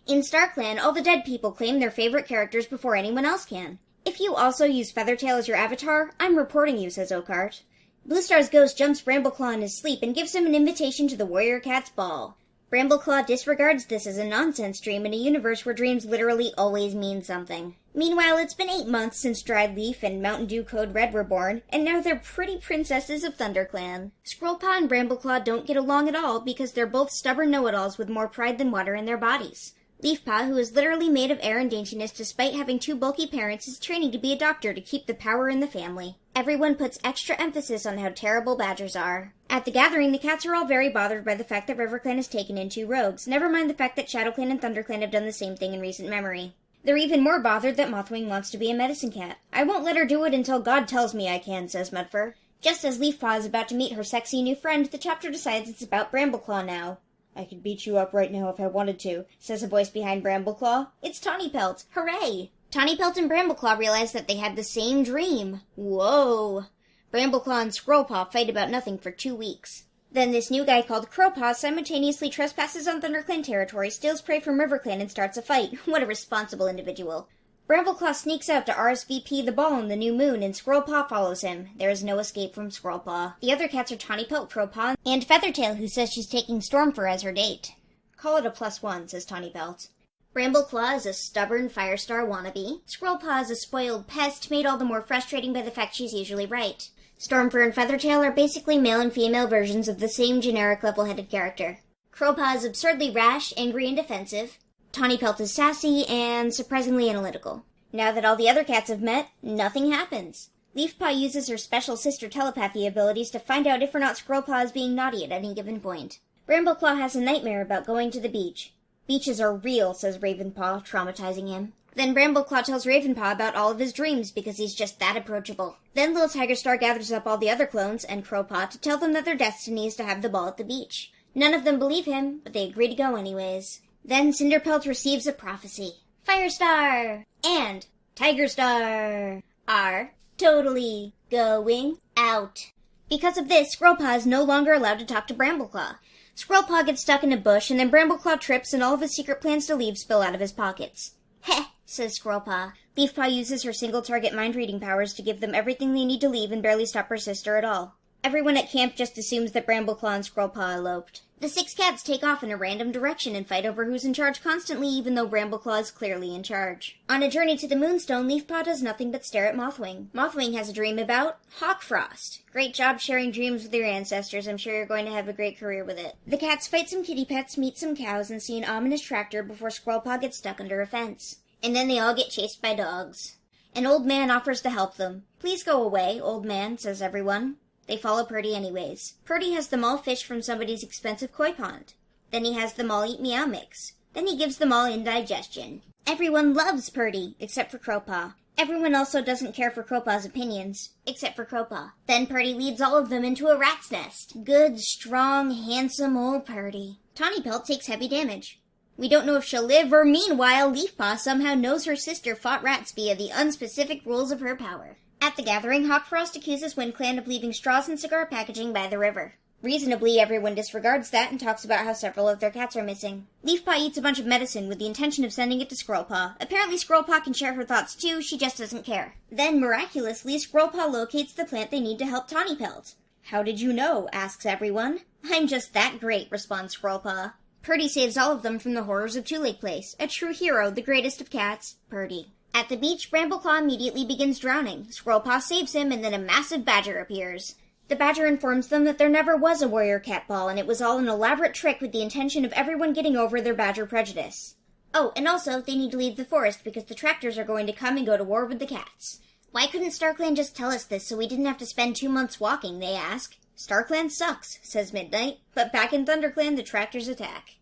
In StarClan, all the dead people claim their favorite characters before anyone else can. If you also use Feathertail as your avatar, I'm reporting you, says Oakheart. Bluestar's ghost jumps Brambleclaw in his sleep and gives him an invitation to the Warrior Cat's ball. Brambleclaw disregards this as a nonsense dream in a universe where dreams literally always mean something. Meanwhile, it's been 8 months since Dried Leaf and Mountain Dew Code Red were born, and now they're pretty princesses of ThunderClan. Scrollpaw and Brambleclaw don't get along at all because they're both stubborn know-it-alls with more pride than water in their bodies. Leafpaw, who is literally made of air and daintiness despite having 2 bulky parents, is training to be a doctor to keep the power in the family. Everyone puts extra emphasis on how terrible badgers are. At the gathering, the cats are all very bothered by the fact that RiverClan has taken in 2 rogues, never mind the fact that ShadowClan and ThunderClan have done the same thing in recent memory. They're even more bothered that Mothwing wants to be a medicine cat. I won't let her do it until God tells me I can, says Mudfur. Just as Leafpaw is about to meet her sexy new friend, the chapter decides it's about Brambleclaw now. I could beat you up right now if I wanted to, says a voice behind Brambleclaw. It's Tawnypelt! Hooray! Tawnypelt and Brambleclaw realize that they had the same dream. Whoa! Brambleclaw and Scrollpaw fight about nothing for 2 weeks. Then this new guy called Crowpaw simultaneously trespasses on ThunderClan territory, steals prey from RiverClan, and starts a fight. What a responsible individual. Brambleclaw sneaks out to RSVP the ball in the new moon, and Scrollpaw follows him. There is no escape from Scrollpaw. The other cats are Tawnypelt, Crowpaw, and Feathertail, who says she's taking Stormfur as her date. Call it a +1, says Tawnypelt. Brambleclaw is a stubborn Firestar wannabe. Scrollpaw is a spoiled pest, made all the more frustrating by the fact she's usually right. Stormfur and Feathertail are basically male and female versions of the same generic level-headed character. Crowpaw is absurdly rash, angry, and defensive. Tawnypelt is sassy and surprisingly analytical. Now that all the other cats have met, nothing happens. Leafpaw uses her special sister telepathy abilities to find out if or not Scrollpaw is being naughty at any given point. Brambleclaw has a nightmare about going to the beach. Beaches are real, says Ravenpaw, traumatizing him. Then Brambleclaw tells Ravenpaw about all of his dreams because he's just that approachable. Then Little Tigerstar gathers up all the other clones and Crowpaw to tell them that their destiny is to have the ball at the beach. None of them believe him, but they agree to go anyways. Then Cinderpelt receives a prophecy. Firestar and Tigerstar are totally going out. Because of this, Scrollpaw is no longer allowed to talk to Brambleclaw. Scrollpaw gets stuck in a bush, and then Brambleclaw trips and all of his secret plans to leave spill out of his pockets. Heh, says Scrollpaw. Leafpaw uses her single-target mind-reading powers to give them everything they need to leave and barely stop her sister at all. Everyone at camp just assumes that Brambleclaw and Scrollpaw eloped. The 6 cats take off in a random direction and fight over who's in charge constantly, even though Brambleclaw is clearly in charge. On a journey to the Moonstone, Leafpaw does nothing but stare at Mothwing. Mothwing has a dream about Hawkfrost. Great job sharing dreams with your ancestors. I'm sure you're going to have a great career with it. The cats fight some kitty pets, meet some cows, and see an ominous tractor before Scrollpaw gets stuck under a fence. And then they all get chased by dogs. An old man offers to help them. Please go away, old man, says everyone. They follow Purdy anyways. Purdy has them all fish from somebody's expensive koi pond. Then he has them all eat meow mix. Then he gives them all indigestion. Everyone loves Purdy, except for Crowpaw. Everyone also doesn't care for Crowpaw's opinions, except for Crowpaw. Then Purdy leads all of them into a rat's nest. Good, strong, handsome old Purdy. Tawnypelt takes heavy damage. We don't know if she'll live, or meanwhile, Leafpaw somehow knows her sister fought rats via the unspecific rules of her power. At the gathering, Hawkfrost accuses WindClan of leaving straws and cigar packaging by the river. Reasonably, everyone disregards that and talks about how several of their cats are missing. Leafpaw eats a bunch of medicine with the intention of sending it to Scrollpaw. Apparently Scrollpaw can share her thoughts too, she just doesn't care. Then, miraculously, Scrollpaw locates the plant they need to help Tawnypelt. How did you know? Asks everyone. I'm just that great, responds Scrollpaw. Purdy saves all of them from the horrors of Two Lake Place. A true hero, the greatest of cats, Purdy. At the beach, Brambleclaw immediately begins drowning. Scrollpaw saves him, and then a massive badger appears. The badger informs them that there never was a warrior cat ball, and it was all an elaborate trick with the intention of everyone getting over their badger prejudice. Oh, and also, they need to leave the forest because the tractors are going to come and go to war with the cats. Why couldn't StarClan just tell us this so we didn't have to spend 2 months walking, they ask. StarClan sucks, says Midnight, but back in ThunderClan the tractors attack.